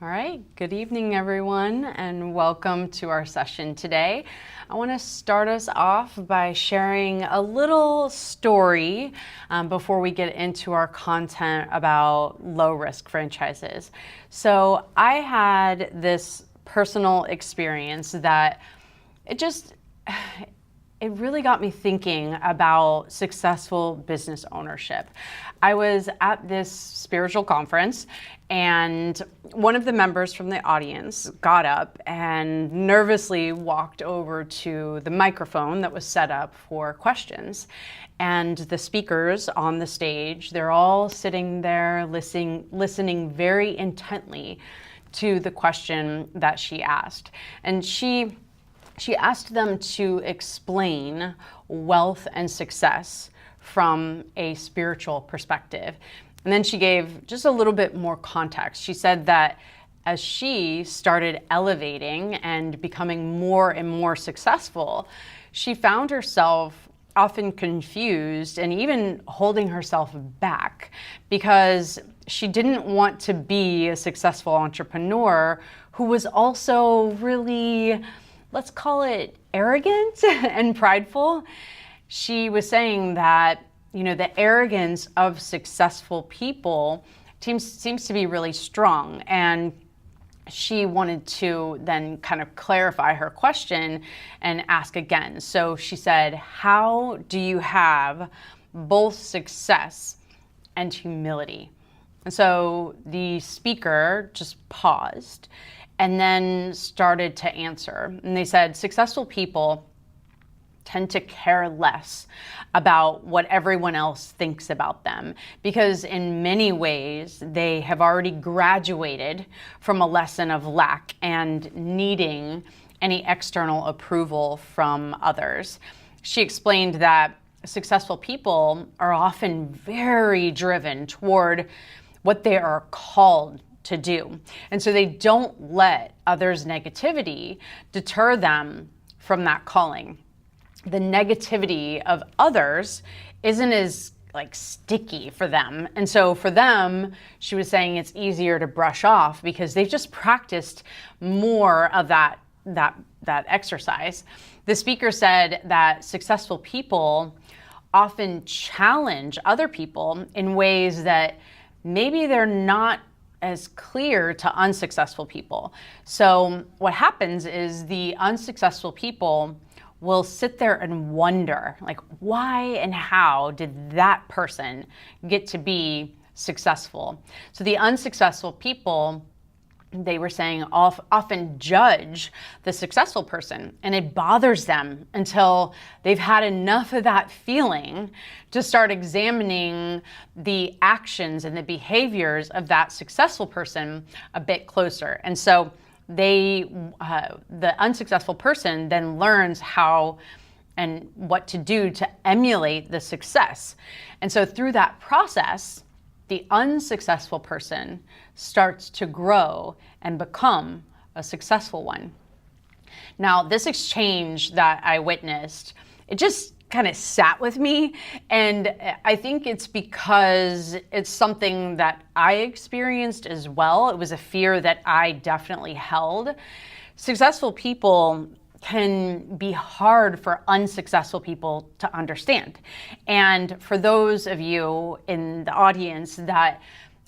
All right, good evening everyone and welcome to our session today. I want to start us off by sharing a little story before we get into our content about low-risk franchises. So I had this personal experience that it really got me thinking about successful business ownership. I was at this spiritual conference and one of the members from the audience got up and nervously walked over to the microphone that was set up for questions. And the speakers on the stage, they're all sitting there listening very intently to the question that she asked. And she asked them to explain wealth and success from a spiritual perspective. And then she gave just a little bit more context. She said that as she started elevating and becoming more and more successful, she found herself often confused and even holding herself back because she didn't want to be a successful entrepreneur who was also really, let's call it, arrogant and prideful. She was saying that, the arrogance of successful people seems to be really strong. And she wanted to then kind of clarify her question and ask again. So she said, how do you have both success and humility? And so the speaker just paused and then started to answer. And they said, successful people tend to care less about what everyone else thinks about them because in many ways they have already graduated from a lesson of lack and needing any external approval from others. She explained that successful people are often very driven toward what they are called to do. And so they don't let others' negativity deter them from that calling. The negativity of others isn't as sticky for them. And so for them, she was saying it's easier to brush off because they've just practiced more of that exercise. The speaker said that successful people often challenge other people in ways that maybe they're not as clear to unsuccessful people. So what happens is the unsuccessful people will sit there and wonder, why and how did that person get to be successful? So the unsuccessful people, they were saying, often judge the successful person, and it bothers them until they've had enough of that feeling to start examining the actions and the behaviors of that successful person a bit closer. And so the unsuccessful person then learns how and what to do to emulate the success. And so through that process, the unsuccessful person starts to grow and become a successful one. Now, this exchange that I witnessed, it just kind of sat with me. And I think it's because it's something that I experienced as well. It was a fear that I definitely held. Successful people can be hard for unsuccessful people to understand. And for those of you in the audience that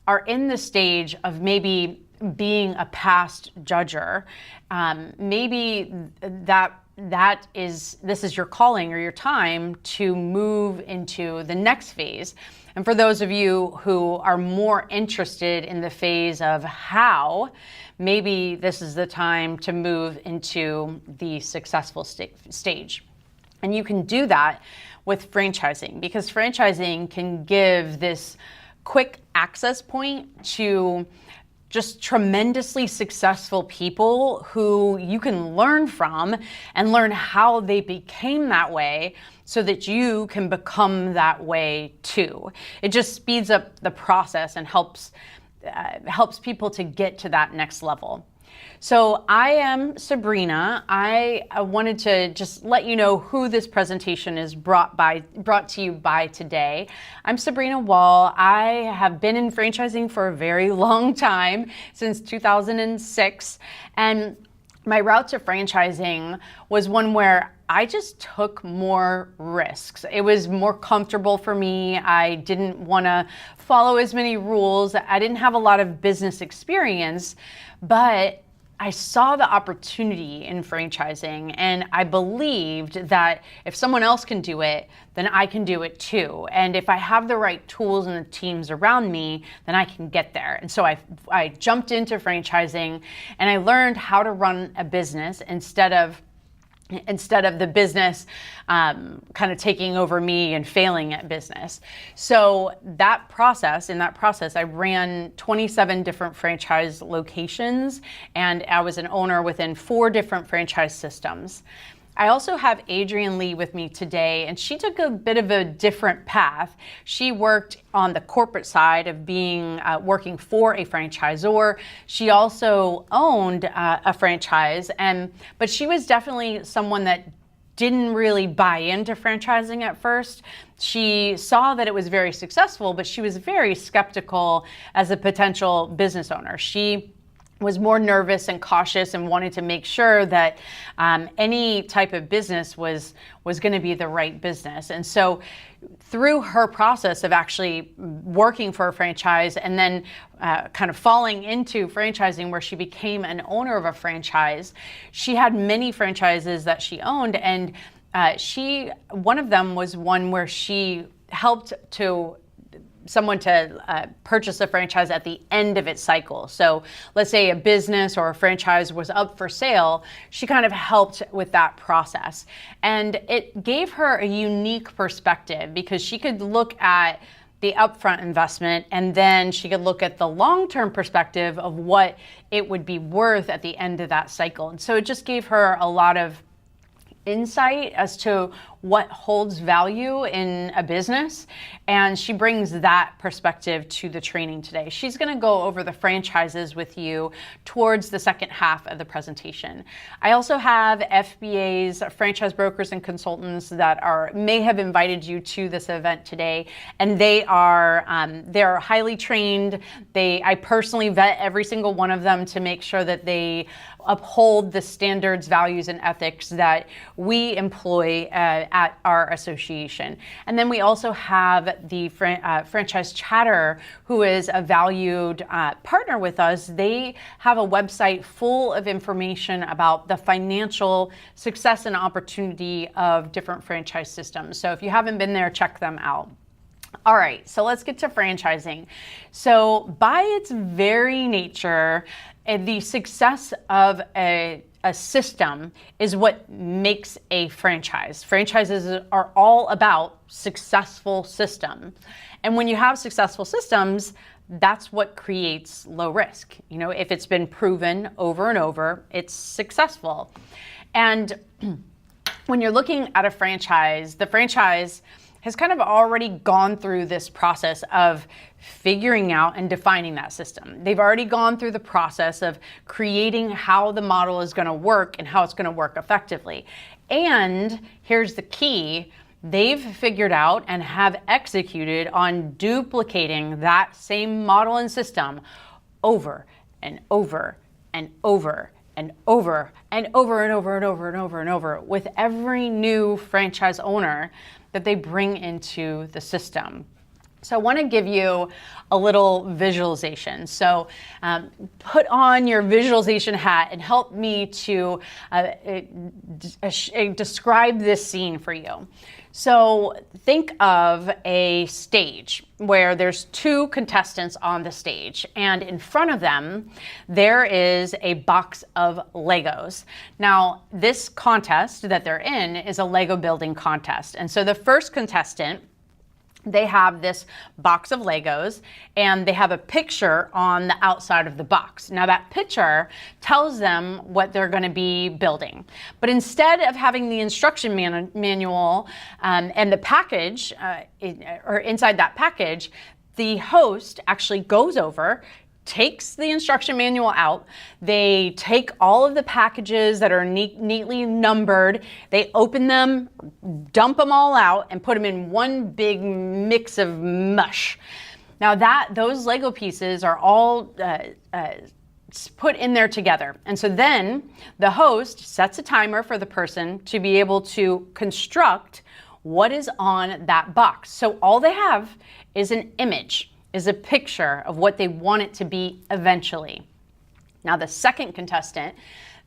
are in the stage of maybe being a past judger, maybe this is your calling or your time to move into the next phase. And for those of you who are more interested in the phase of how, maybe this is the time to move into the successful stage. And you can do that with franchising because franchising can give this quick access point to just tremendously successful people who you can learn from and learn how they became that way so that you can become that way too. It just speeds up the process and helps people to get to that next level. So I am Sabrina. I wanted to just let you know who this presentation is brought to you by today. I'm Sabrina Wall. I have been in franchising for a very long time, since 2006. And my route to franchising was one where I just took more risks. It was more comfortable for me. I didn't want to follow as many rules. I didn't have a lot of business experience, but I saw the opportunity in franchising, and I believed that if someone else can do it, then I can do it too. And if I have the right tools and the teams around me, then I can get there. And so I jumped into franchising, and I learned how to run a business instead of the business kind of taking over me and failing at business. So in that process, I ran 27 different franchise locations, and I was an owner within 4 different franchise systems. I also have Adrienne Lee with me today, and she took a bit of a different path. She worked on the corporate side of working for a franchisor. She also owned a franchise, but she was definitely someone that didn't really buy into franchising at first. She saw that it was very successful, but she was very skeptical as a potential business owner. She was more nervous and cautious and wanted to make sure that any type of business was going to be the right business. And so through her process of actually working for a franchise and then kind of falling into franchising, where she became an owner of a franchise, she had many franchises that she owned, and one of them was one where she helped someone to purchase a franchise at the end of its cycle. So let's say a business or a franchise was up for sale, she kind of helped with that process. And it gave her a unique perspective because she could look at the upfront investment, and then she could look at the long-term perspective of what it would be worth at the end of that cycle. And so it just gave her a lot of insight as to what holds value in a business, and she brings that perspective to the training today. She's going to go over the franchises with you towards the second half of the presentation. I also have FBAs, franchise brokers and consultants, that may have invited you to this event today, and they're highly trained. I personally vet every single one of them to make sure that they uphold the standards, values, and ethics that we employ at our association. And then we also have the Franchise Chatter, who is a valued partner with us. They have a website full of information about the financial success and opportunity of different franchise systems. So if you haven't been there, check them out. All right, so let's get to franchising. So by its very nature, the success of a system is what makes a franchise. Franchises are all about successful systems. And when you have successful systems, that's what creates low risk. If it's been proven over and over, it's successful. And when you're looking at a franchise, the franchise has kind of already gone through this process of figuring out and defining that system. They've already gone through the process of creating how the model is going to work and how it's going to work effectively. And here's the key: they've figured out and have executed on duplicating that same model and system over and over and over and over and over and over and over and over and over with every new franchise owner that they bring into the system. So I want to give you a little visualization. So put on your visualization hat and help me to describe this scene for you. So think of a stage where there's 2 contestants on the stage, and in front of them there is a box of Legos. Now, this contest that they're in is a Lego building contest. And so the first contestant, they have this box of Legos, and they have a picture on the outside of the box. Now, that picture tells them what they're going to be building. But instead of having the instruction manual and the package, or inside that package, the host actually goes over, takes the instruction manual out. They take all of the packages that are neatly numbered, they open them, dump them all out, and put them in one big mix of mush. Now those Lego pieces are all put in there together. And so then the host sets a timer for the person to be able to construct what is on that box. So all they have is an image, is a picture of what they want it to be eventually. Now the second contestant,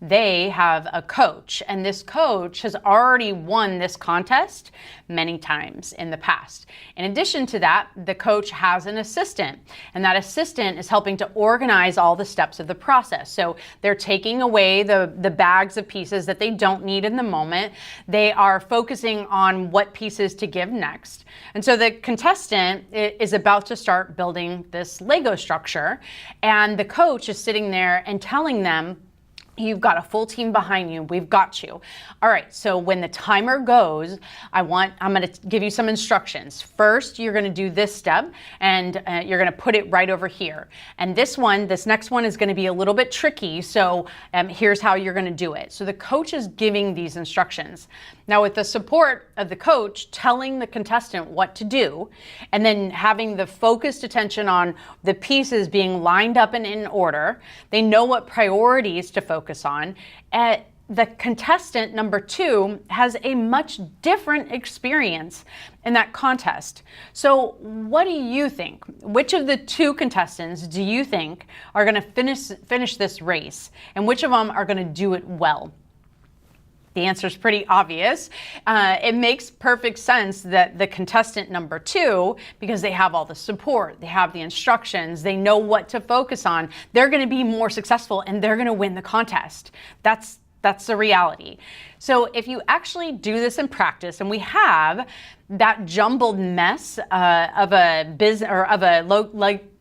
they have a coach, and this coach has already won this contest many times in the past. In addition to that, the coach has an assistant, and that assistant is helping to organize all the steps of the process. So they're taking away the bags of pieces that they don't need in the moment. They are focusing on what pieces to give next. And so the contestant is about to start building this Lego structure, and the coach is sitting there and telling them, you've got a full team behind you. We've got you. All right, so when the timer goes, I'm going to give you some instructions. First, you're going to do this step, and you're going to put it right over here. And this next one is going to be a little bit tricky, so here's how you're going to do it. So the coach is giving these instructions. Now, with the support of the coach telling the contestant what to do, and then having the focused attention on the pieces being lined up and in order, they know what priorities to focus on. The contestant number 2 has a much different experience in that contest. So what do you think? Which of the 2 contestants do you think are going to finish this race, and which of them are going to do it well? The answer is pretty obvious. It makes perfect sense that the contestant number 2, because they have all the support, they have the instructions, they know what to focus on, they're going to be more successful and they're going to win the contest. That's the reality. So if you actually do this in practice, and we have that jumbled mess of a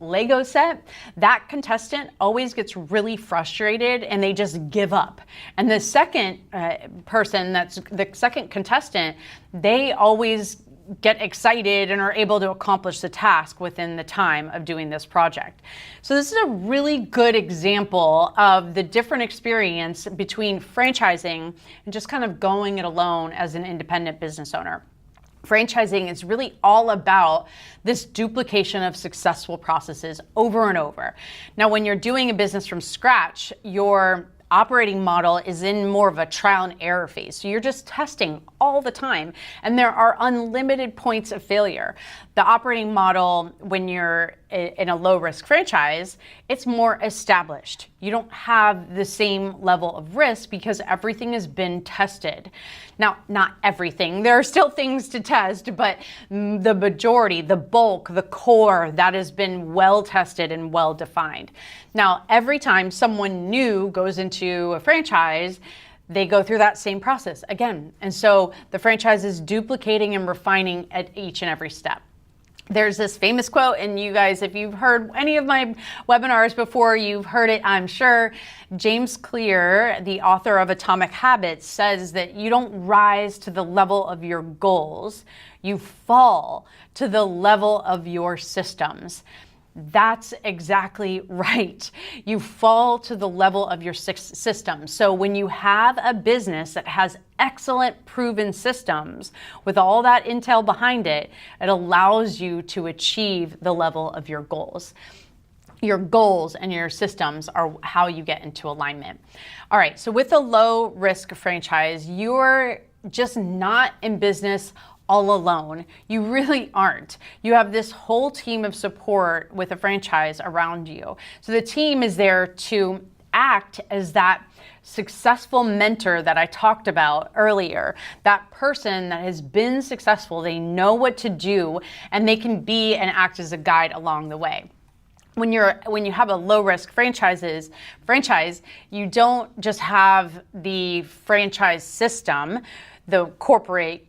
Lego set, that contestant always gets really frustrated and they just give up. And the second person, that's the second contestant, they always get excited and are able to accomplish the task within the time of doing this project. So this is a really good example of the different experience between franchising and just kind of going it alone as an independent business owner. Franchising is really all about this duplication of successful processes over and over. Now, when you're doing a business from scratch, your operating model is in more of a trial and error phase. So you're just testing all the time, and there are unlimited points of failure. The operating model, when you're in a low-risk franchise, it's more established. You don't have the same level of risk because everything has been tested. Now, not everything. There are still things to test, but the majority, the bulk, the core, that has been well tested and well defined. Now, every time someone new goes into a franchise, they go through that same process again. And so the franchise is duplicating and refining at each and every step. There's this famous quote, and you guys, if you've heard any of my webinars before, you've heard it, I'm sure. James Clear, the author of Atomic Habits, says that you don't rise to the level of your goals, you fall to the level of your systems. That's exactly right. You fall to the level of your system. So when you have a business that has excellent proven systems with all that intel behind it, it allows you to achieve the level of your goals. Your goals and your systems are how you get into alignment. All right, so with a low risk franchise, you're just not in business all alone. You really aren't. You have this whole team of support with a franchise around you. So the team is there to act as that successful mentor that I talked about earlier, that person that has been successful, they know what to do, and they can be and act as a guide along the way. When you have a low risk franchise, you don't just have the franchise system, the corporate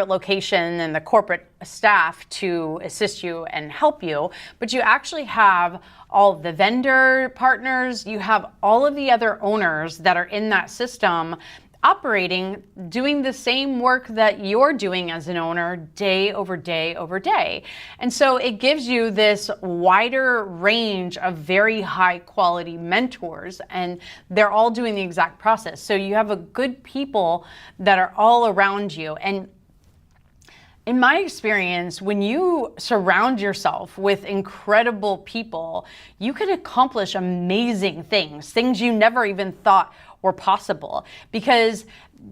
location and the corporate staff to assist you and help you, but you actually have all the vendor partners, you have all of the other owners that are in that system operating, doing the same work that you're doing as an owner day over day over day. And so it gives you this wider range of very high quality mentors, and they're all doing the exact process. So you have a good people that are all around you. And in my experience, when you surround yourself with incredible people, you can accomplish amazing things, things you never even thought were possible, because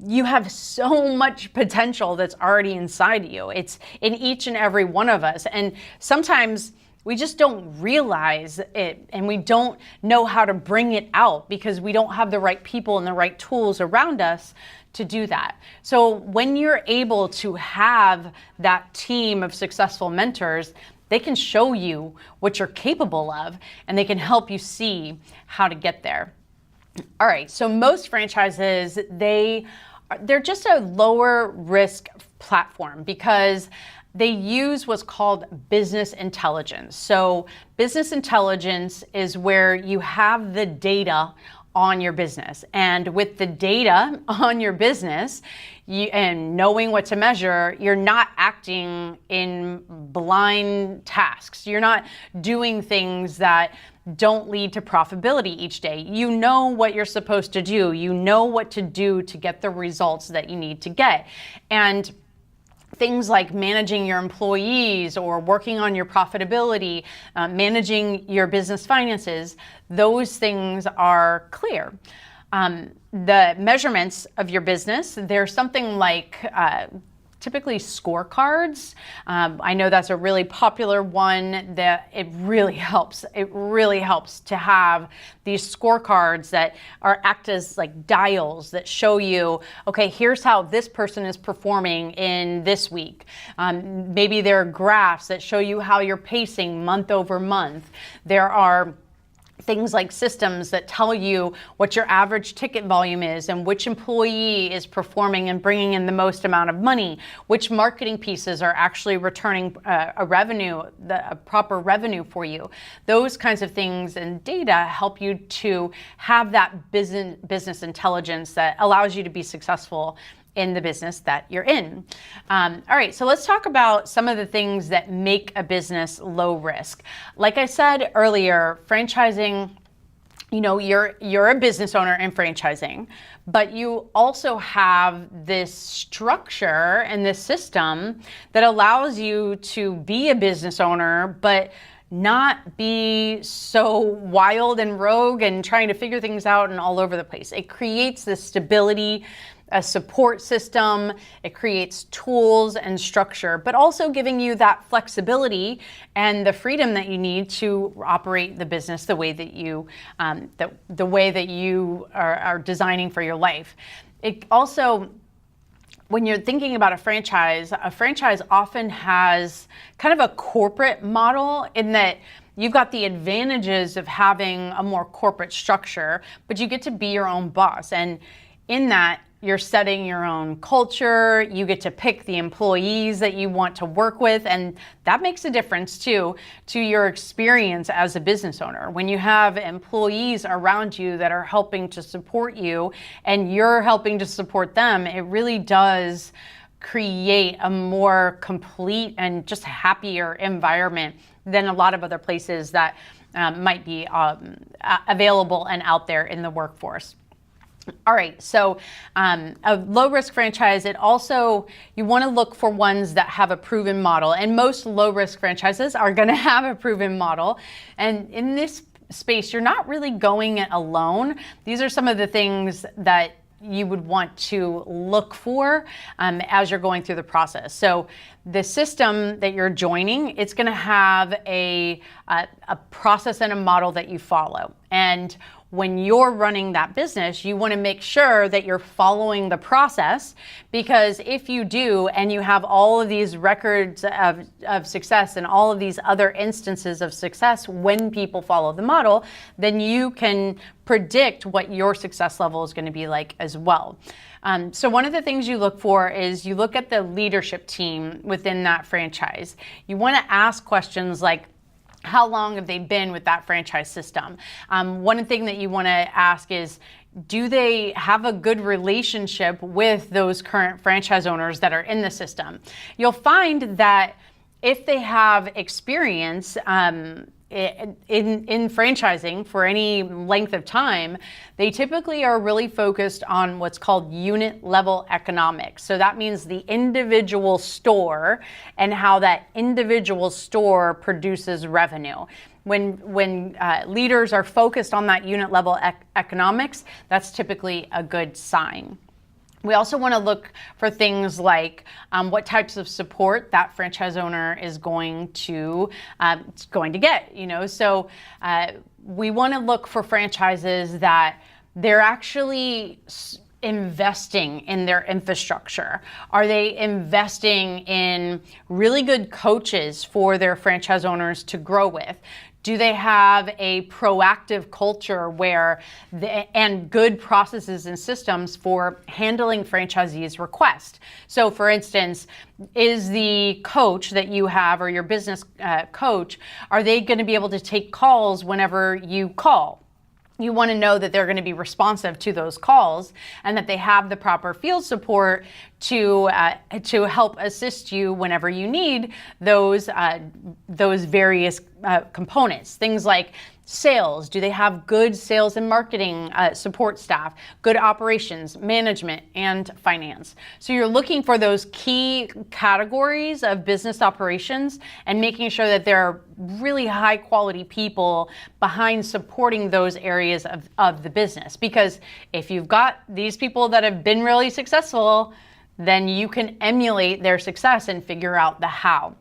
you have so much potential that's already inside you. It's in each and every one of us. And sometimes we just don't realize it, and we don't know how to bring it out because we don't have the right people and the right tools around us to do that. So when you're able to have that team of successful mentors, they can show you what you're capable of, and they can help you see how to get there. All right, so most franchises, they're just a lower risk platform because they use what's called business intelligence. So business intelligence is where you have the data on your business. And with the data on your business and knowing what to measure, you're not acting in blind tasks. You're not doing things that don't lead to profitability each day. You know what you're supposed to do. You know what to do to get the results that you need to get. And things like managing your employees or working on your profitability, managing your business finances, those things are clear. The measurements of your business, there's something like typically scorecards. I know that's a really popular one that it really helps. It really helps to have these scorecards that act as like dials that show you, okay, here's how this person is performing in this week. Maybe there are graphs that show you how you're pacing month over month. There are things like systems that tell you what your average ticket volume is and which employee is performing and bringing in the most amount of money, which marketing pieces are actually returning a proper revenue for you. Those kinds of things and data help you to have that business intelligence that allows you to be successful in the business that you're in. All right, so let's talk about some of the things that make a business low risk. Like I said earlier, franchising, you know, you're a business owner in franchising, but you also have this structure and this system that allows you to be a business owner, but not be so wild and rogue and trying to figure things out and all over the place. It creates this stability, a support system, it creates tools and structure, but also giving you that flexibility and the freedom that you need to operate the business the way that you are designing for your life. It also, when you're thinking about a franchise often has kind of a corporate model in that you've got the advantages of having a more corporate structure, but you get to be your own boss. And in that, you're setting your own culture, you get to pick the employees that you want to work with, and that makes a difference too to your experience as a business owner. When you have employees around you that are helping to support you and you're helping to support them, it really does create a more complete and just happier environment than a lot of other places that might be available and out there in the workforce. All right, so a low-risk franchise, you want to look for ones that have a proven model, and most low-risk franchises are going to have a proven model. And in this space, you're not really going it alone. These are some of the things that you would want to look for as you're going through the process. So the system that you're joining, it's going to have a process and a model that you follow. And when you're running that business, you want to make sure that you're following the process, because if you do and you have all of these records of success and all of these other instances of success when people follow the model, then you can predict what your success level is going to be like as well. So one of the things you look for is you look at the leadership team within that franchise. You want to ask questions like, how long have they been with that franchise system? One thing that you want to ask is, do they have a good relationship with those current franchise owners that are in the system? You'll find that if they have experience in franchising for any length of time, they typically are really focused on what's called unit level economics. So that means the individual store and how that individual store produces revenue. When leaders are focused on that unit level economics, that's typically a good sign. We also want to look for things like what types of support that franchise owner is going to get. So we want to look for franchises that they're actually investing in their infrastructure. Are they investing in really good coaches for their franchise owners to grow with? Do they have a proactive culture and good processes and systems for handling franchisees' requests? So for instance, is the coach that you have or your business coach, are they going to be able to take calls whenever you call? You want to know that they're going to be responsive to those calls and that they have the proper field support to help assist you whenever you need those various components. Things like sales. Do they have good sales and marketing support staff, good operations, management, and finance? So you're looking for those key categories of business operations and making sure that there are really high quality people behind supporting those areas of the business. Because if you've got these people that have been really successful, then you can emulate their success and figure out the how.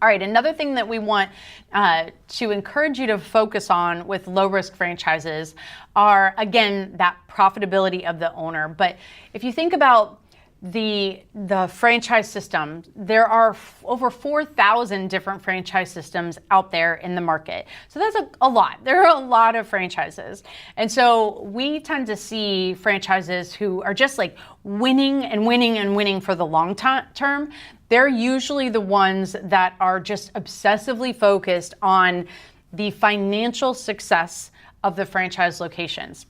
All right, another thing that we want to encourage you to focus on with low-risk franchises are, again, that profitability of the owner. But if you think about the franchise system, there are over 4,000 different franchise systems out there in the market. So that's a lot. There are a lot of franchises. And so we tend to see franchises who are just like winning and winning and winning for the long term. They're usually the ones that are just obsessively focused on the financial success of the franchise locations.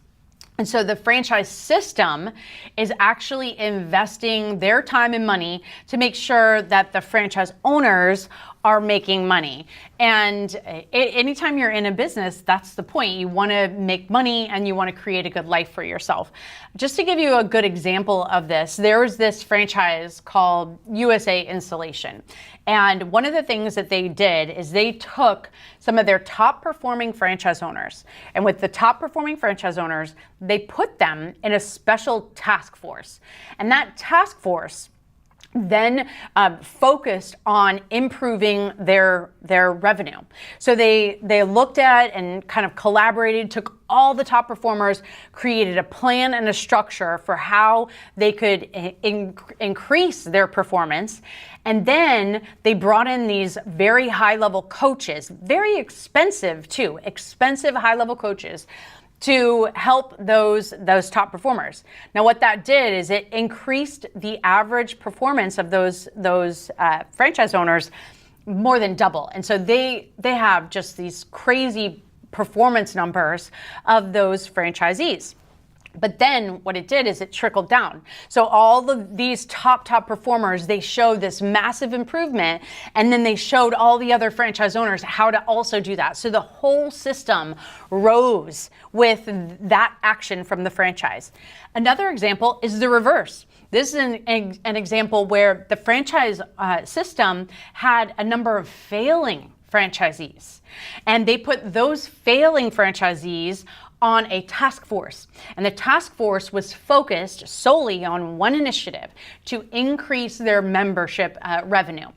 And so the franchise system is actually investing their time and money to make sure that the franchise owners are making money. And anytime you're in a business, that's the point. You want to make money and you want to create a good life for yourself. Just to give you a good example of this, there was this franchise called USA Installation. And one of the things that they did is they took some of their top performing franchise owners, and with the top performing franchise owners, they put them in a special task force. And that task force then focused on improving their revenue. So they looked at and kind of collaborated, took all the top performers, created a plan and a structure for how they could increase their performance. And then they brought in these very high-level coaches, very expensive too, expensive high-level coaches, to help those top performers. Now, what that did is it increased the average performance of those franchise owners more than double. And so they have just these crazy performance numbers of those franchisees. But then what it did is it trickled down. So all of these top performers, they showed this massive improvement, and then they showed all the other franchise owners how to also do that. So the whole system rose with that action from the franchise. Another example is the reverse. This is an example where the franchise system had a number of failing franchisees, and they put those failing franchisees on a task force. And the task force was focused solely on one initiative: to increase their membership revenue.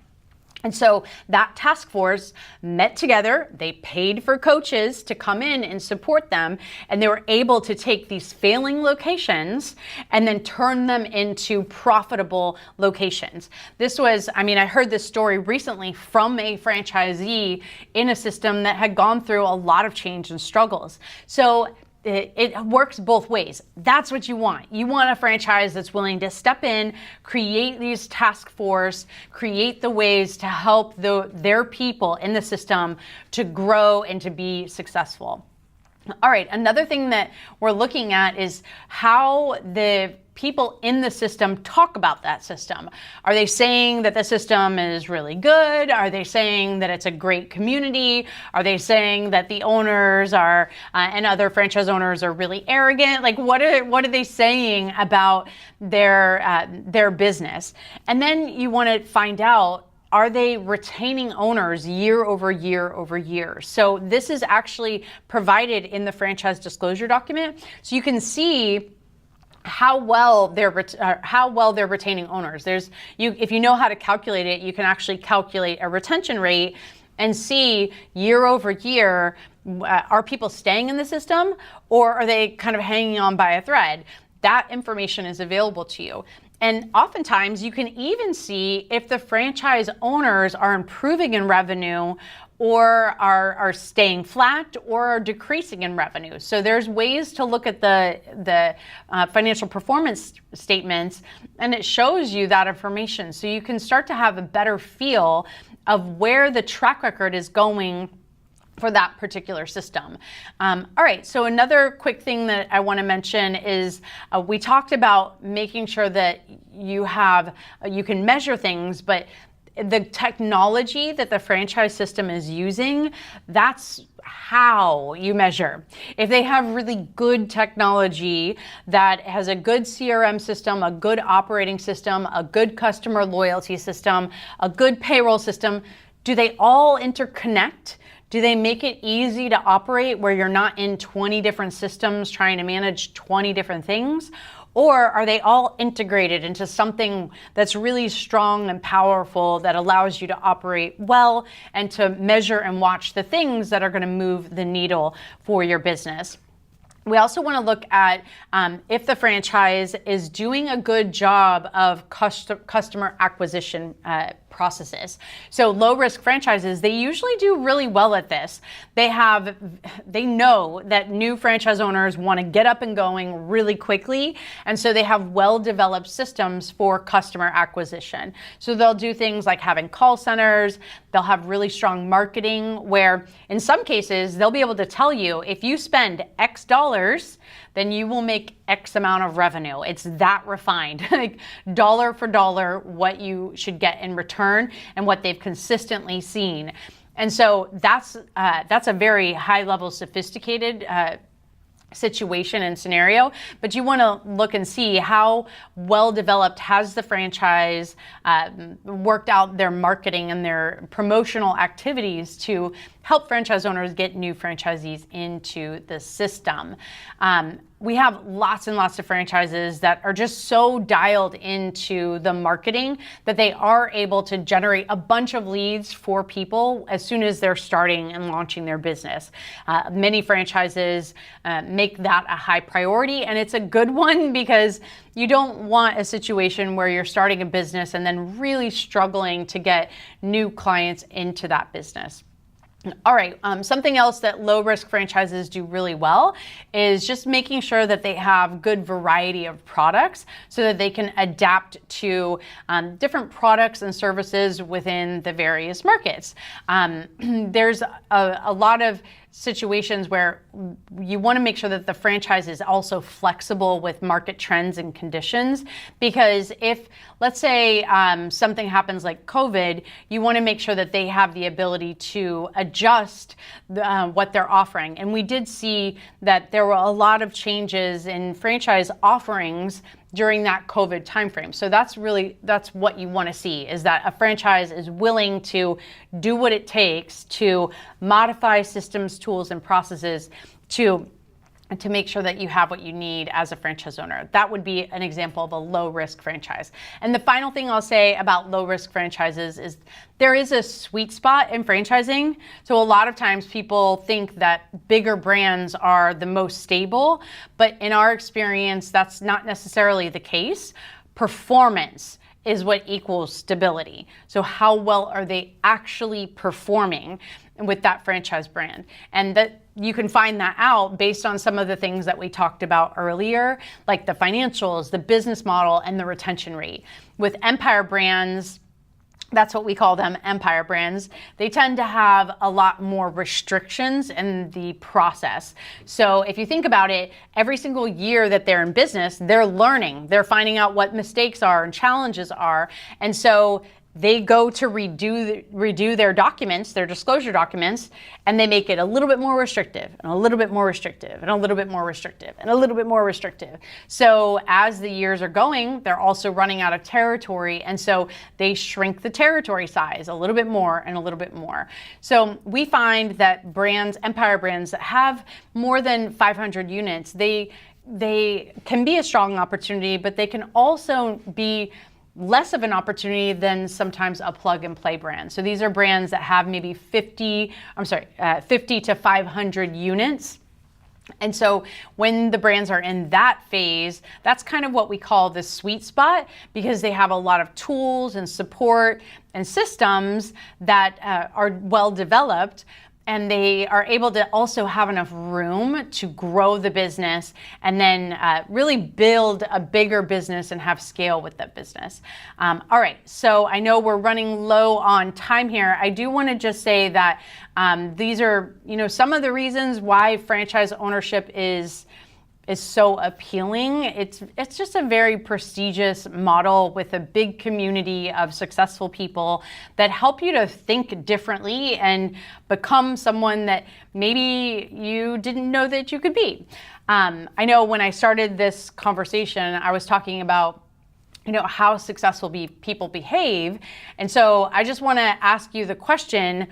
And so that task force met together, they paid for coaches to come in and support them, and they were able to take these failing locations and then turn them into profitable locations. This was, I heard this story recently from a franchisee in a system that had gone through a lot of change and struggles. So it works both ways. That's what you want. You want a franchise that's willing to step in, create these task force, create the ways to help their people in the system to grow and to be successful. All right, another thing that we're looking at is how the people in the system talk about that system. Are they saying that the system is really good? Are they saying that it's a great community? Are they saying that the owners are and other franchise owners are really arrogant? Like, what are they saying about their business? And then you want to find out, are they retaining owners year over year over year? So this is actually provided in the franchise disclosure document. So you can see how well they're retaining owners. If you know how to calculate it, you can actually calculate a retention rate and see year over year, are people staying in the system, or are they kind of hanging on by a thread? That information is available to you. And oftentimes you can even see if the franchise owners are improving in revenue or are staying flat or are decreasing in revenue. So there's ways to look at the financial performance statements, and it shows you that information. So you can start to have a better feel of where the track record is going for that particular system. All right, so another quick thing that I want to mention is we talked about making sure that you can measure things, but the technology that the franchise system is using, that's how you measure. If they have really good technology that has a good CRM system, a good operating system, a good customer loyalty system, a good payroll system, do they all interconnect? Do they make it easy to operate where you're not in 20 different systems trying to manage 20 different things? Or are they all integrated into something that's really strong and powerful that allows you to operate well and to measure and watch the things that are going to move the needle for your business? We also want to look at if the franchise is doing a good job of customer acquisition processes. So low risk franchises, they usually do really well at this. They know that new franchise owners want to get up and going really quickly, and so they have well-developed systems for customer acquisition. So they'll do things like having call centers, they'll have really strong marketing where in some cases they'll be able to tell you if you spend X dollars, then you will make X amount of revenue. It's that refined, like dollar for dollar, what you should get in return and what they've consistently seen. And so that's a very high level sophisticated situation and scenario, but you want to look and see how well developed has the franchise worked out their marketing and their promotional activities to help franchise owners get new franchisees into the system. We have lots and lots of franchises that are just so dialed into the marketing that they are able to generate a bunch of leads for people as soon as they're starting and launching their business. Many franchises make that a high priority, and it's a good one because you don't want a situation where you're starting a business and then really struggling to get new clients into that business. All right, something else that low-risk franchises do really well is just making sure that they have good variety of products so that they can adapt to different products and services within the various markets. There's a lot of situations where you want to make sure that the franchise is also flexible with market trends and conditions, because if, let's say, something happens like COVID, you want to make sure that they have the ability to adjust what they're offering. And we did see that there were a lot of changes in franchise offerings during that COVID timeframe. So that's what you want to see, is that a franchise is willing to do what it takes to modify systems, tools, and processes to make sure that you have what you need as a franchise owner. That would be an example of a low-risk franchise. And the final thing I'll say about low-risk franchises is there is a sweet spot in franchising. So a lot of times people think that bigger brands are the most stable, but in our experience, that's not necessarily the case. Performance is what equals stability. So how well are they actually performing with that franchise brand? And that you can find that out based on some of the things that we talked about earlier, like the financials, the business model, and the retention rate. With Empire Brands, That's what we call them, empire brands. They tend to have a lot more restrictions in the process. So if you think about it, every single year that they're in business, they're learning, they're finding out what mistakes are and challenges are. And so they go to redo their documents, their disclosure documents, and they make it a little bit more restrictive and a little bit more restrictive and a little bit more restrictive and a little bit more restrictive. So as the years are going, they're also running out of territory. And so they shrink the territory size a little bit more and a little bit more. So we find that brands, empire brands that have more than 500 units, they can be a strong opportunity, but they can also be less of an opportunity than sometimes a plug and play brand. So these are brands that have maybe 50 to 500 units. And so when the brands are in that phase, that's kind of what we call the sweet spot, because they have a lot of tools and support and systems that are well developed. And they are able to also have enough room to grow the business and then really build a bigger business and have scale with that business. All right, so I know we're running low on time here. I do want to just say that these are, some of the reasons why franchise ownership is so appealing. It's just a very prestigious model with a big community of successful people that help you to think differently and become someone that maybe you didn't know that you could be. I know when I started this conversation, I was talking about how successful people behave. And so I just want to ask you the question,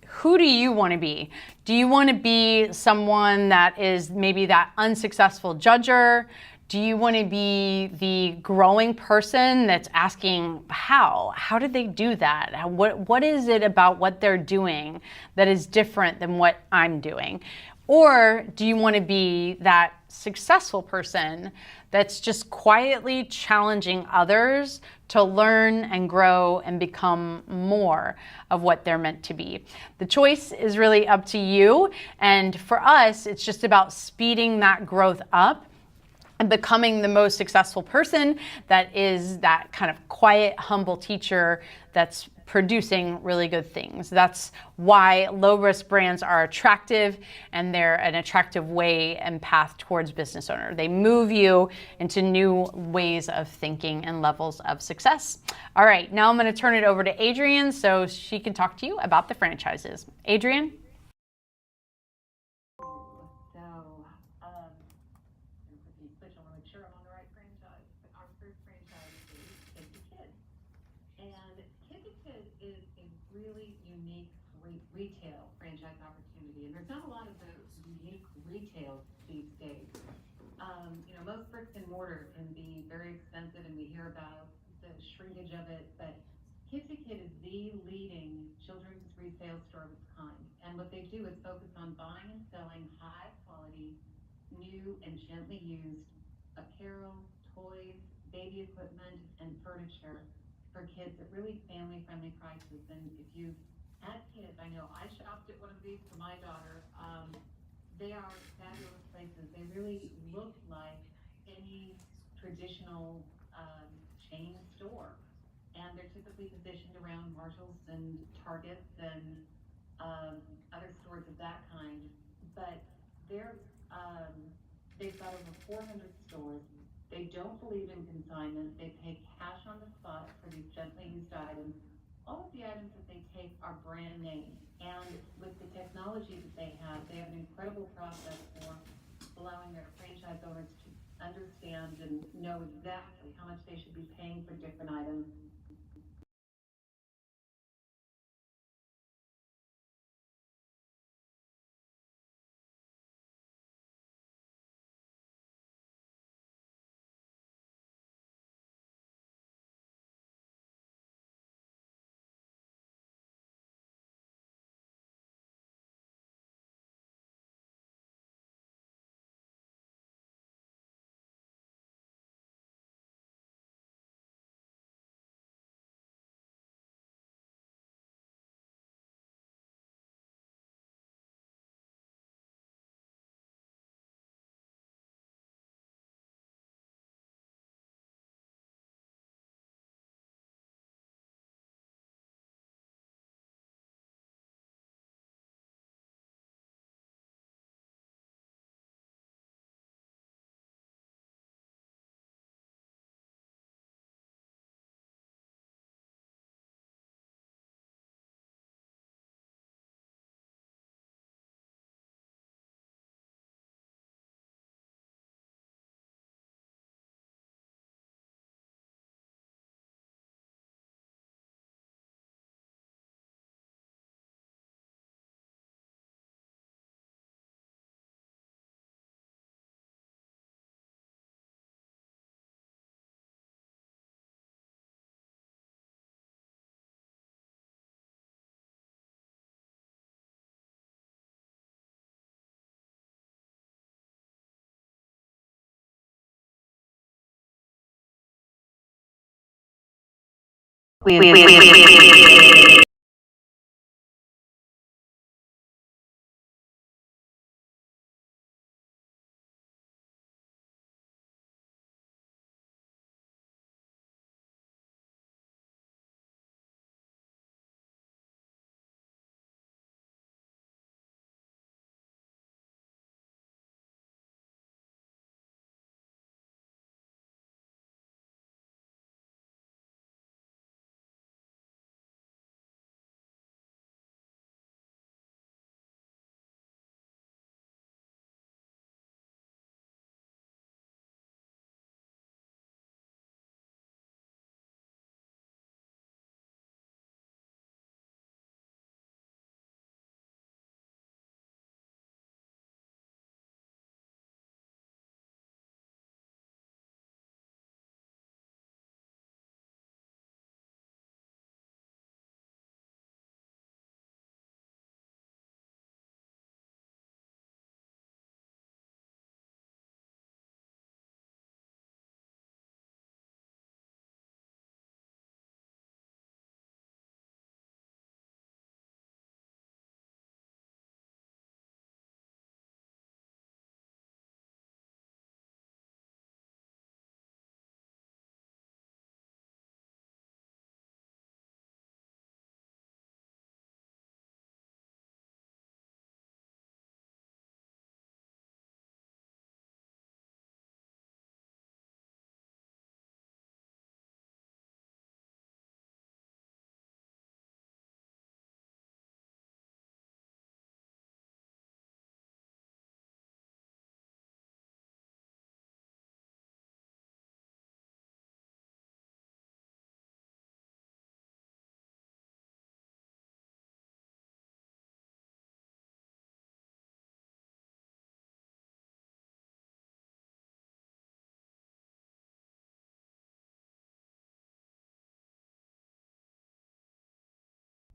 who do you want to be? Do you want to be someone that is maybe that unsuccessful judger? Do you want to be the growing person that's asking how did they do that? What is it about what they're doing that is different than what I'm doing? Or do you want to be that successful person that's just quietly challenging others to learn and grow and become more of what they're meant to be? The choice is really up to you. And for us, it's just about speeding that growth up and becoming the most successful person that is that kind of quiet, humble teacher that's producing really good things. That's why low-risk brands are attractive, and they're an attractive way and path towards business owner. They move you into new ways of thinking and levels of success. All right, now I'm going to turn it over to Adrienne so she can talk to you about the franchises. Adrienne? Switch, I want to make sure I'm on the right franchise. Our first franchise is Kid to Kid. And Kid to Kid is a really unique retail franchise opportunity. And there's not a lot of those unique retail these days. Most bricks and mortar can be very expensive, and we hear about the shrinkage of it, but Kid to Kid is the leading children's retail store of its kind. And what they do is focus on buying and selling high quality, new and gently used apparel, toys, baby equipment, and furniture for kids at really family-friendly prices. And if you had kids, I know I shopped at one of these for my daughter. They are fabulous places. They really look like any traditional chain store, and they're typically positioned around Marshalls and Targets and other stores of that kind. But they're they've got over 400 stores. They don't believe in consignment. They pay cash on the spot for these gently used items. All of the items that they take are brand name. And with the technology that they have an incredible process for allowing their franchise owners to understand and know exactly how much they should be paying for different items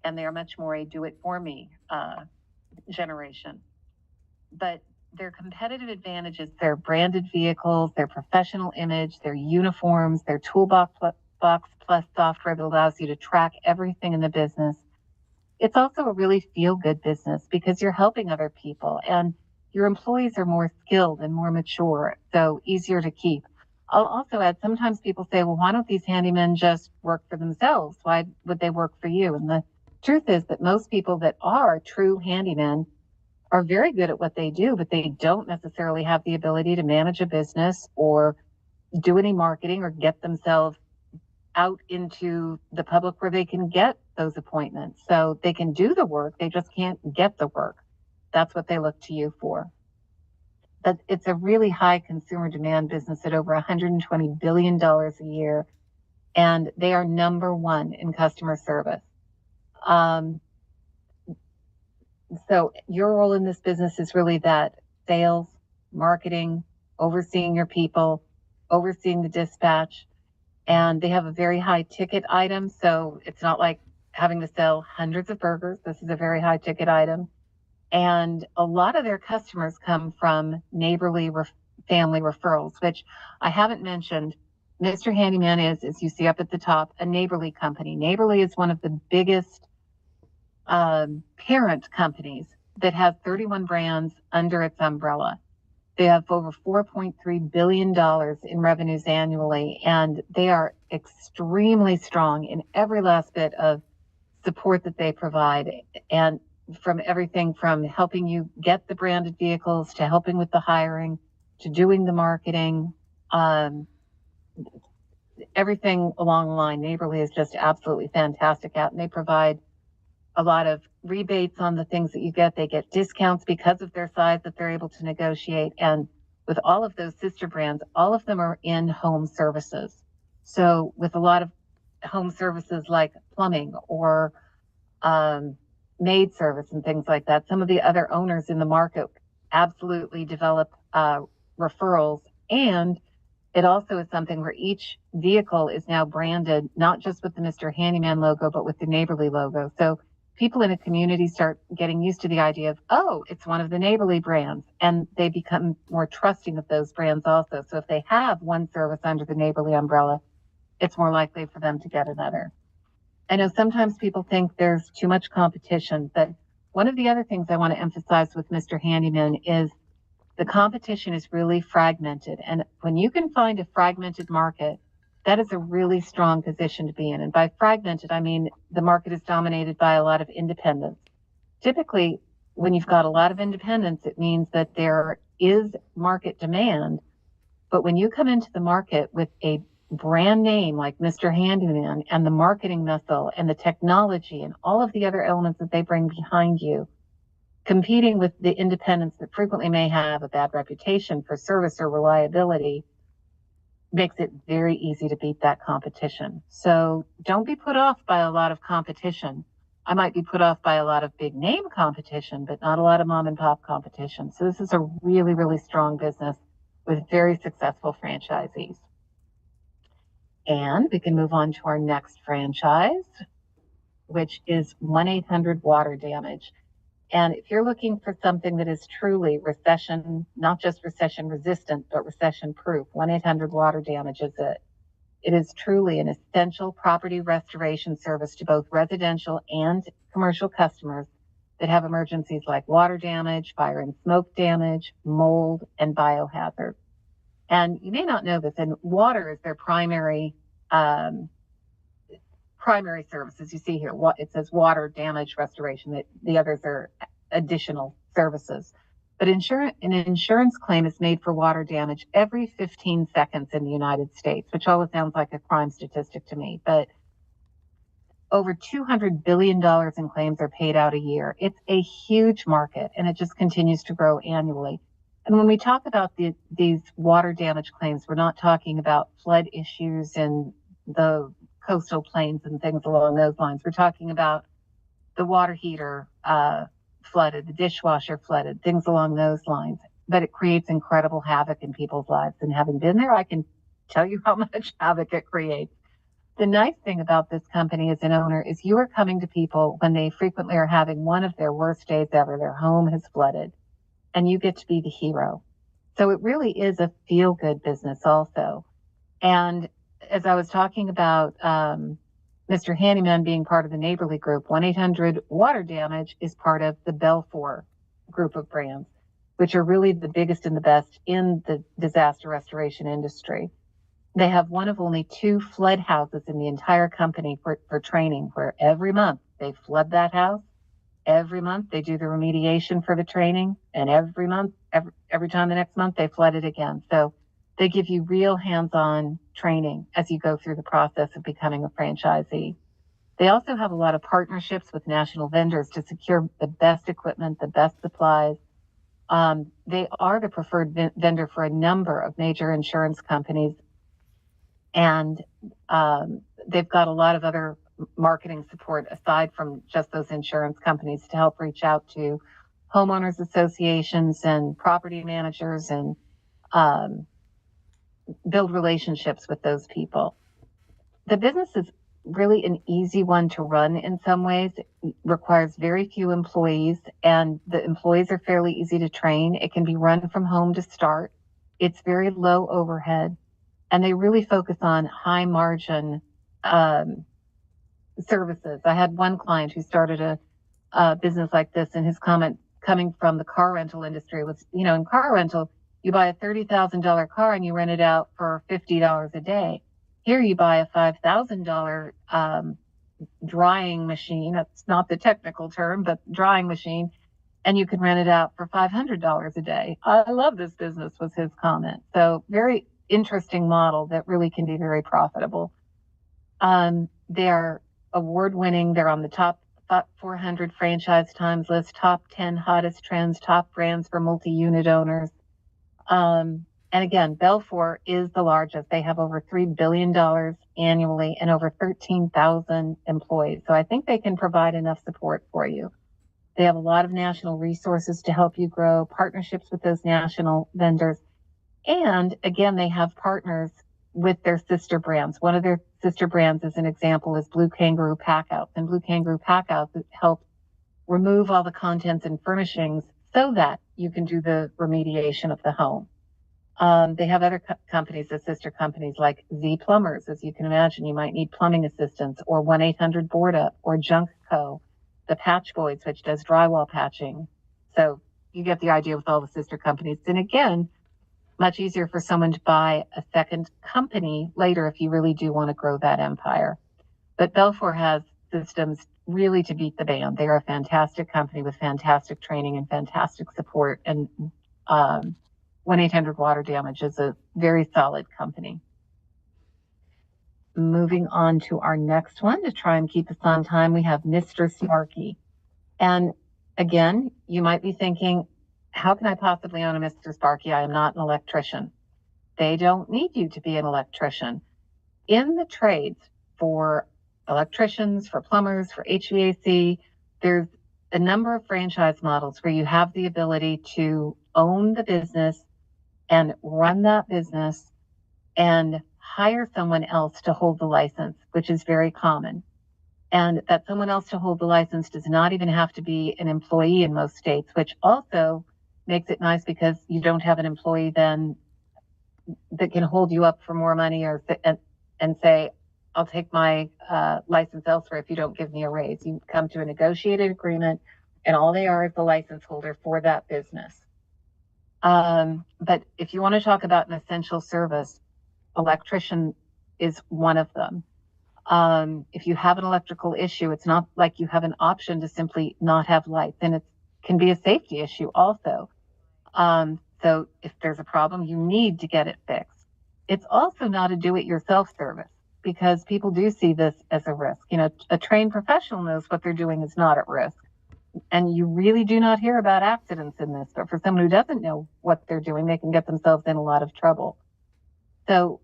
And they are much more a do-it-for-me generation. But their competitive advantages, their branded vehicles, their professional image, their uniforms, their toolbox plus software that allows you to track everything in the business. It's also a really feel-good business because you're helping other people and your employees are more skilled and more mature, so easier to keep. I'll also add, sometimes people say, well, why don't these handymen just work for themselves? Why would they work for you? And the truth is that most people that are true handymen are very good at what they do, but they don't necessarily have the ability to manage a business or do any marketing or get themselves out into the public where they can get those appointments. So they can do the work, they just can't get the work. That's what they look to you for. But it's a really high consumer demand business at over $120 billion a year, and they are number one in customer service. So your role in this business is really that sales, marketing, overseeing your people, overseeing the dispatch, and they have a very high ticket item. So it's not like having to sell hundreds of burgers. This is a very high ticket item. And a lot of their customers come from neighborly family referrals, which I haven't mentioned. Mr. Handyman is, as you see up at the top, a Neighborly company. Neighborly is one of the biggest parent companies that has 31 brands under its umbrella. They have over $4.3 billion in revenues annually, and they are extremely strong in every last bit of support that they provide. And from everything from helping you get the branded vehicles to helping with the hiring to doing the marketing, everything along the line, Neighborly is just absolutely fantastic at, and they provide a lot of rebates on the things that you get. They get discounts because of their size that they're able to negotiate. And with all of those sister brands, all of them are in home services. So with a lot of home services like plumbing or maid service and things like that, some of the other owners in the market absolutely develop referrals. And it also is something where each vehicle is now branded, not just with the Mr. Handyman logo, but with the Neighborly logo. So people in a community start getting used to the idea of, oh, it's one of the Neighborly brands, and they become more trusting of those brands also. So if they have one service under the Neighborly umbrella, it's more likely for them to get another. I know sometimes people think there's too much competition, but one of the other things I want to emphasize with Mr. Handyman is the competition is really fragmented. And when you can find a fragmented market, that is a really strong position to be in. And by fragmented, I mean the market is dominated by a lot of independents. Typically, when you've got a lot of independents, it means that there is market demand. But when you come into the market with a brand name like Mr. Handyman and the marketing muscle and the technology and all of the other elements that they bring behind you, competing with the independents that frequently may have a bad reputation for service or reliability, makes it very easy to beat that competition. So don't be put off by a lot of competition. I might be put off by a lot of big name competition, but not a lot of mom and pop competition. So this is a really, really strong business with very successful franchisees. And we can move on to our next franchise, which is 1-800-Water Damage. And if you're looking for something that is truly recession, not just recession resistant, but recession proof, 1-800-Water Damage is it. It is truly an essential property restoration service to both residential and commercial customers that have emergencies like water damage, fire and smoke damage, mold, and biohazard. And you may not know this, and water is their primary services. You see here, it says water damage restoration. The others are additional services. But an insurance claim is made for water damage every 15 seconds in the United States, which always sounds like a crime statistic to me. But over $200 billion in claims are paid out a year. It's a huge market, and it just continues to grow annually. And when we talk about these water damage claims, we're not talking about flood issues in the coastal plains and things along those lines. We're talking about the water heater flooded, the dishwasher flooded, things along those lines. But it creates incredible havoc in people's lives. And having been there, I can tell you how much havoc it creates. The nice thing about this company as an owner is you are coming to people when they frequently are having one of their worst days ever. Their home has flooded, and you get to be the hero. So it really is a feel-good business also. And as I was talking about Mr. Handyman being part of the Neighborly Group, 1-800-Water Damage is part of the Belfor group of brands, which are really the biggest and the best in the disaster restoration industry. They have one of only 2 flood houses in the entire company for training, where every month they flood that house. Every month they do the remediation for the training, and every time the next month they flood it again. So they give you real hands-on training as you go through the process of becoming a franchisee. They also have a lot of partnerships with national vendors to secure the best equipment, the best supplies. They are the preferred vendor for a number of major insurance companies, and they've got a lot of other marketing support aside from just those insurance companies to help reach out to homeowners associations and property managers and build relationships with those people. The business is really an easy one to run in some ways. It requires very few employees, and the employees are fairly easy to train. It can be run from home to start. It's very low overhead, and they really focus on high margin services. I had one client who started a business like this, and his comment coming from the car rental industry was, in car rental, you buy a $30,000 car and you rent it out for $50 a day. Here you buy a $5,000 drying machine. That's not the technical term, but drying machine, and you can rent it out for $500 a day. I love this business, was his comment. So very interesting model that really can be very profitable. They are award-winning. They're on the top 400 franchise times list, top 10 hottest trends, top brands for multi-unit owners. And again, Belfor is the largest. They have over $3 billion annually and over 13,000 employees. So I think they can provide enough support for you. They have a lot of national resources to help you grow, partnerships with those national vendors. And again, they have partners with their sister brands. One of their sister brands, as an example, is Blue Kangaroo Packouts. And Blue Kangaroo Packouts help remove all the contents and furnishings so that you can do the remediation of the home. They have other companies, the sister companies like Z Plumbers. As you can imagine, you might need plumbing assistance, or 1-800 Board Up, or Junk Co., the Patch Boys, which does drywall patching. So you get the idea with all the sister companies. And again, much easier for someone to buy a second company later if you really do want to grow that empire. But Belfour has systems really to beat the band. They are a fantastic company with fantastic training and fantastic support. And 1-800 Water Damage is a very solid company. Moving on to our next one to try and keep us on time, we have Mr. Sparky. And again, you might be thinking, how can I possibly own a Mr. Sparky? I am not an electrician. They don't need you to be an electrician. In the trades for electricians, for plumbers, for HVAC, there's a number of franchise models where you have the ability to own the business and run that business and hire someone else to hold the license, which is very common. And that someone else to hold the license does not even have to be an employee in most states, which also makes it nice because you don't have an employee then that can hold you up for more money or and say, I'll take my license elsewhere if you don't give me a raise. You come to a negotiated agreement, and all they are is the license holder for that business. But if you want to talk about an essential service, electrician is one of them. If you have an electrical issue, it's not like you have an option to simply not have lights, and it can be a safety issue also. So if there's a problem, you need to get it fixed. It's also not a do-it-yourself service because people do see this as a risk. You know, a trained professional knows what they're doing is not at risk. And you really do not hear about accidents in this, but for someone who doesn't know what they're doing, they can get themselves in a lot of trouble. So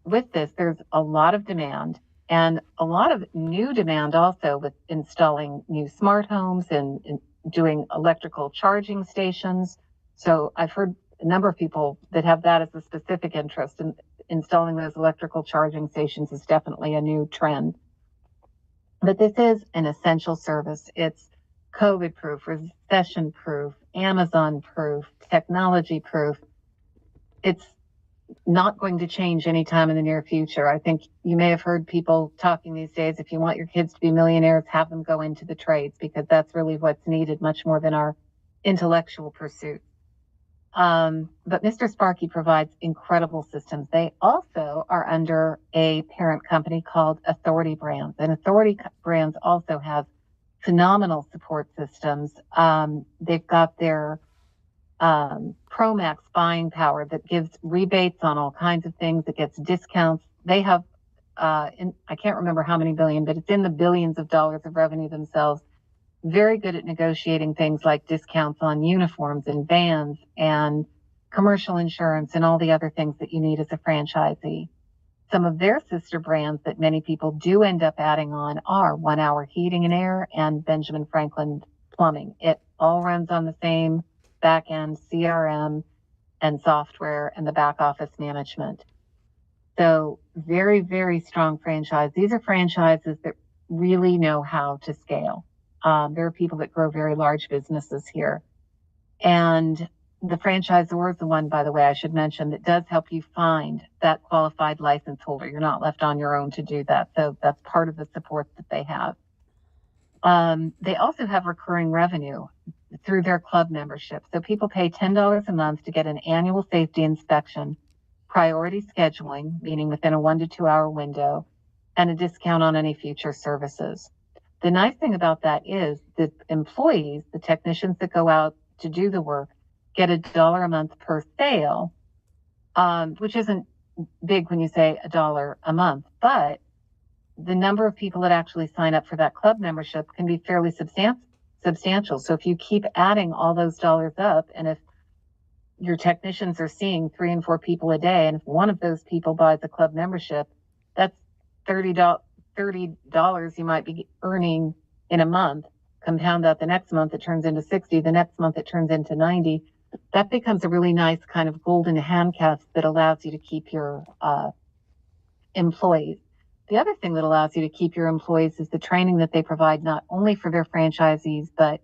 with this, there's a lot of demand and a lot of new demand also with installing new smart homes and doing electrical charging stations. So I've heard a number of people that have that as a specific interest, and installing those electrical charging stations is definitely a new trend. But this is an essential service. It's COVID proof, recession proof, Amazon proof, technology proof. It's not going to change anytime in the near future. I think you may have heard people talking these days, if you want your kids to be millionaires, have them go into the trades, because that's really what's needed much more than our intellectual pursuit. But Mr. Sparky provides incredible systems. They also are under a parent company called Authority Brands, and Authority Brands also has phenomenal support systems. They've got their Promax buying power that gives rebates on all kinds of things, that gets discounts. They have, I can't remember how many billion, but it's in the billions of dollars of revenue themselves. Very good at negotiating things like discounts on uniforms and vans and commercial insurance and all the other things that you need as a franchisee. Some of their sister brands that many people do end up adding on are 1 Hour Heating and Air and Benjamin Franklin Plumbing. It all runs on the same back end CRM and software and the back office management. So very, very strong franchise. These are franchises that really know how to scale. There are people that grow very large businesses here. And the franchisor is the one, by the way, I should mention, that does help you find that qualified license holder. You're not left on your own to do that. So that's part of the support that they have. They also have recurring revenue through their club membership. So people pay $10 a month to get an annual safety inspection, priority scheduling, meaning within a 1 to 2 hour window, and a discount on any future services. The nice thing about that is that employees, the technicians that go out to do the work, get $1 a month per sale, which isn't big when you say $1 a month, but the number of people that actually sign up for that club membership can be fairly substantial. So if you keep adding all those dollars up, and if your technicians are seeing 3 and 4 people a day, and if one of those people buys a club membership, that's $30 you might be earning in a month. Compound that the next month, it turns into 60. The next month, it turns into 90. That becomes a really nice kind of golden handcuff that allows you to keep your employees. The other thing that allows you to keep your employees is the training that they provide, not only for their franchisees, but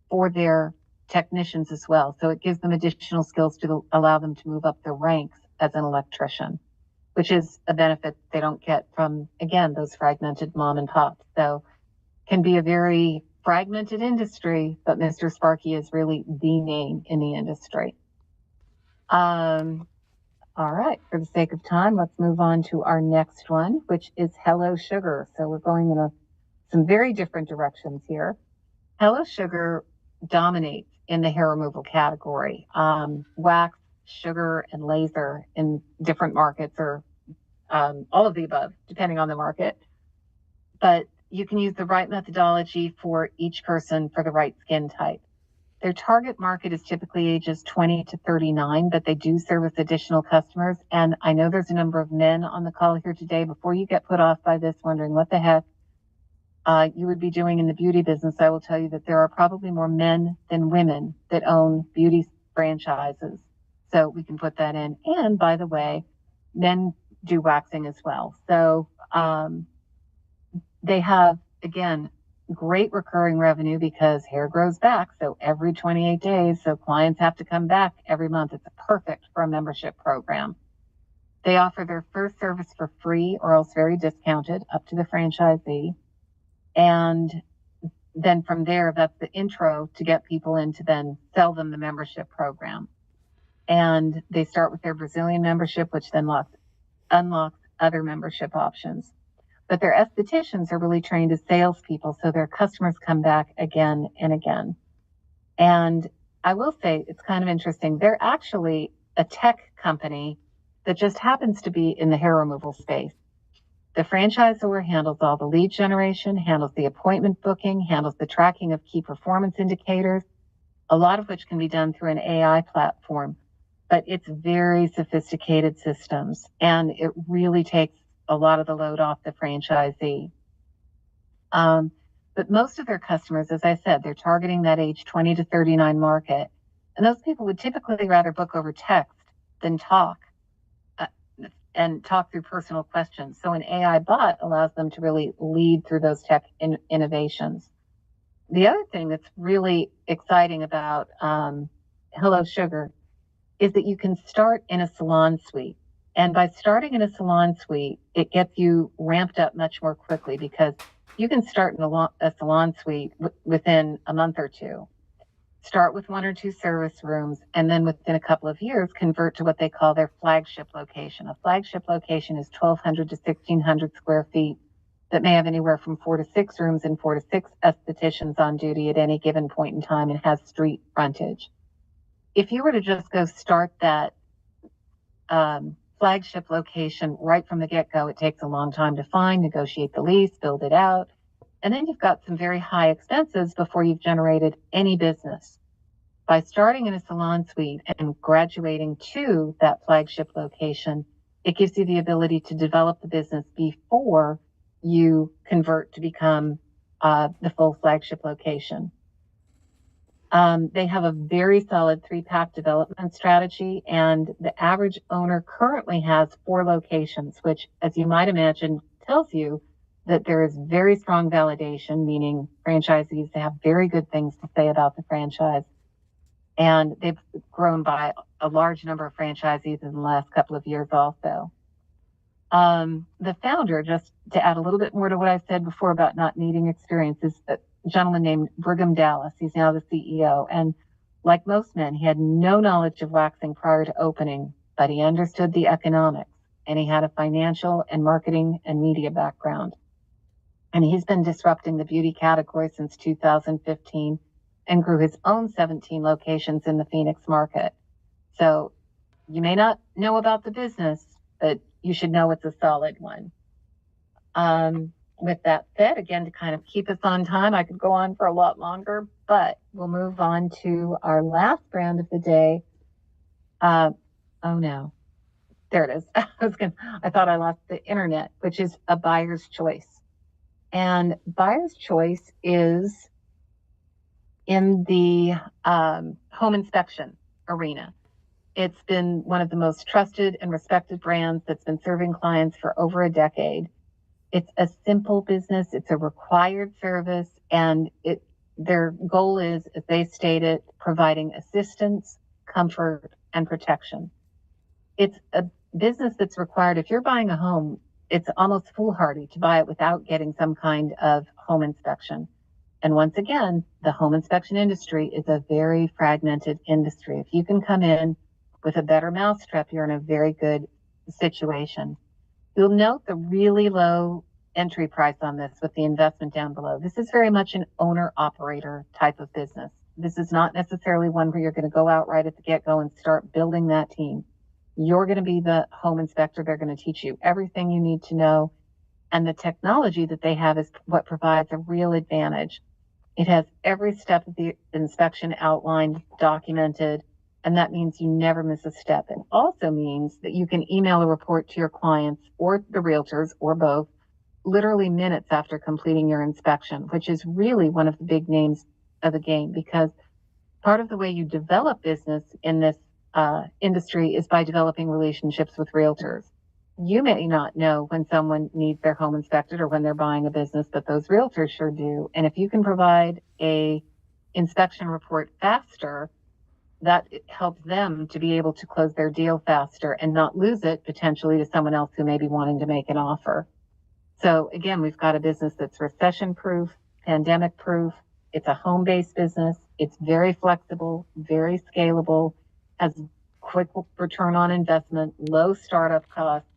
for their technicians as well. So it gives them additional skills to allow them to move up the ranks as an electrician, which is a benefit they don't get from, again, those fragmented mom and pops. So can be a very fragmented industry, but Mr. Sparky is really the name in the industry. All right, for the sake of time, let's move on to our next one, which is Hello Sugar. So we're going in some very different directions here. Hello Sugar dominates in the hair removal category. Wax, sugar, and laser in different markets, or all of the above, depending on the market. But you can use the right methodology for each person for the right skin type. Their target market is typically ages 20 to 39, but they do service additional customers. And I know there's a number of men on the call here today. Before you get put off by this, wondering what the heck you would be doing in the beauty business, I will tell you that there are probably more men than women that own beauty franchises. So we can put that in. And by the way, men do waxing as well. So they have, again, great recurring revenue because hair grows back. So every 28 days, so clients have to come back every month. It's perfect for a membership program. They offer their first service for free or else very discounted up to the franchisee. And then from there, that's the intro to get people in to then sell them the membership program. And they start with their Brazilian membership, which then unlocks other membership options. But their estheticians are really trained as salespeople, so their customers come back again and again. And I will say it's kind of interesting. They're actually a tech company that just happens to be in the hair removal space. The franchisor handles all the lead generation, handles the appointment booking, handles the tracking of key performance indicators, a lot of which can be done through an AI platform. But it's very sophisticated systems, and it really takes a lot of the load off the franchisee. But most of their customers, as I said, they're targeting that age 20 to 39 market. And those people would typically rather book over text than talk and talk through personal questions. So an AI bot allows them to really lead through those tech innovations. The other thing that's really exciting about Hello Sugar is that you can start in a salon suite. And by starting in a salon suite, it gets you ramped up much more quickly because you can start in a salon suite within a month or two. Start with 1 or 2 service rooms, and then within a couple of years, convert to what they call their flagship location. A flagship location is 1,200 to 1,600 square feet that may have anywhere from 4 to 6 rooms and 4 to 6 estheticians on duty at any given point in time and has street frontage. If you were to just go start that flagship location right from the get-go, it takes a long time to find, negotiate the lease, build it out, and then you've got some very high expenses before you've generated any business. By starting in a salon suite and graduating to that flagship location, it gives you the ability to develop the business before you convert to become the full flagship location. They have a very solid 3-pack development strategy, and the average owner currently has 4 locations, which, as you might imagine, tells you that there is very strong validation, meaning franchisees have very good things to say about the franchise. And they've grown by a large number of franchisees in the last couple of years also. The founder, just to add a little bit more to what I said before about not needing experience, is a gentleman named Brigham Dallas. He's now the CEO. And like most men, he had no knowledge of waxing prior to opening, but he understood the economics, and he had a financial and marketing and media background. And he's been disrupting the beauty category since 2015 and grew his own 17 locations in the Phoenix market. So you may not know about the business, but you should know it's a solid one. With that said, again, to kind of keep us on time, I could go on for a lot longer, but we'll move on to our last brand of the day. Oh no, there it is. I thought I lost the internet, which is a Buyer's Choice. And Buyer's Choice is in the home inspection arena. It's been one of the most trusted and respected brands that's been serving clients for over a decade. It's a simple business. It's a required service, and it Their goal is, as they state it, providing assistance, comfort, and protection. It's a business that's required. If you're buying a home, it's almost foolhardy to buy it without getting some kind of home inspection. And once again, the home inspection industry is a very fragmented industry. If you can come in with a better mousetrap, you're in a very good situation. You'll note the really low entry price on this with the investment down below. This is very much an owner-operator type of business. This is not necessarily one where you're going to go out right at the get-go and start building that team. You're going to be the home inspector. They're going to teach you everything you need to know. And the technology that they have is what provides a real advantage. It has every step of the inspection outlined, documented, and that means you never miss a step. It also means that you can email a report to your clients or the realtors or both literally minutes after completing your inspection, which is really one of the big names of the game, because part of the way you develop business in this industry is by developing relationships with realtors. You may not know when someone needs their home inspected or when they're buying a business, but those realtors sure do. And if you can provide a inspection report faster, that helps them to be able to close their deal faster and not lose it potentially to someone else who may be wanting to make an offer. So again, we've got a business that's recession proof, pandemic proof. It's a home-based business. It's very flexible, very scalable, has quick return on investment, low startup costs,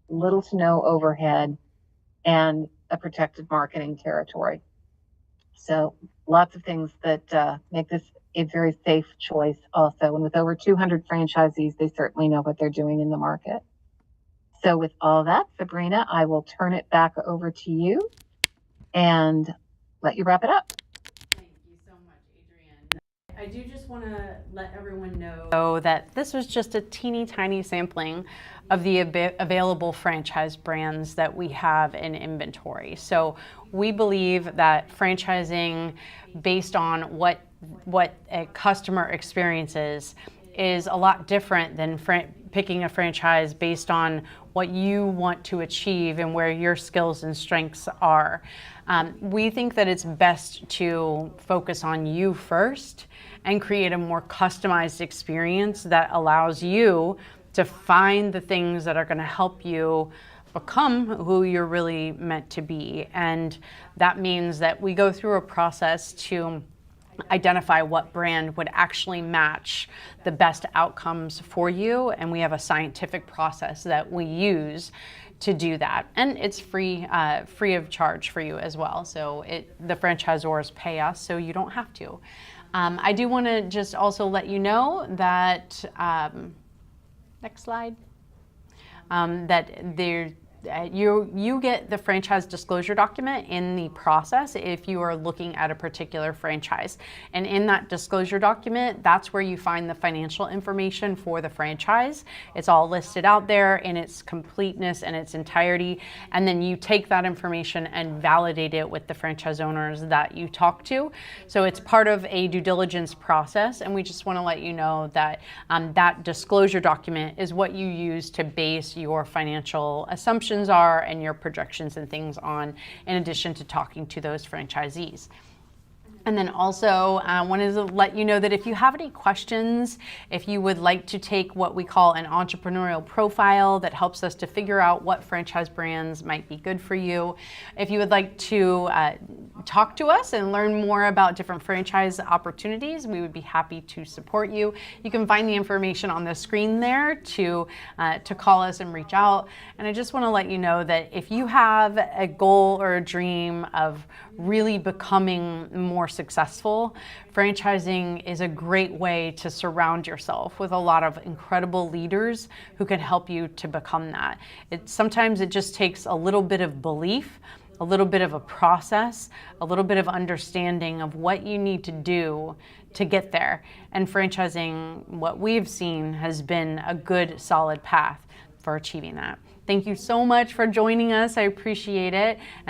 little to no overhead, and a protected marketing territory. So lots of things that make this a very safe choice also. And with over 200 franchisees, they certainly know what they're doing in the market. So with all that, Sabrina, I will turn it back over to you and let you wrap it up. Thank you so much, Adrienne. I do just want to let everyone know that this was just a teeny tiny sampling of the available franchise brands that we have in inventory. So we believe that franchising based on what a customer experiences is a lot different than picking a franchise based on what you want to achieve and where your skills and strengths are. We think that it's best to focus on you first and create a more customized experience that allows you to find the things that are going to help you become who you're really meant to be. And that means that we go through a process to identify what brand would actually match the best outcomes for you. And we have a scientific process that we use to do that. And it's free of charge for you as well. So the franchisors pay us, so you don't have to. I do want to just also let you know that, next slide, that you get the franchise disclosure document in the process if you are looking at a particular franchise. And in that disclosure document, that's where you find the financial information for the franchise. It's all listed out there in its completeness and its entirety. And then you take that information and validate it with the franchise owners that you talk to. So it's part of a due diligence process. And we just want to let you know that that disclosure document is what you use to base your financial assumptions are and your projections and things on, in addition to talking to those franchisees. And then also wanted to let you know that if you have any questions, if you would like to take what we call an entrepreneurial profile that helps us to figure out what franchise brands might be good for you, if you would like to talk to us and learn more about different franchise opportunities, we would be happy to support you. You can find the information on the screen there to call us and reach out. And I just want to let you know that if you have a goal or a dream of really becoming more successful, franchising is a great way to surround yourself with a lot of incredible leaders who can help you to become that. Sometimes it just takes a little bit of belief, a little bit of a process, a little bit of understanding of what you need to do to get there. And franchising, what we've seen, has been a good, solid path for achieving that. Thank you so much for joining us. I appreciate it. And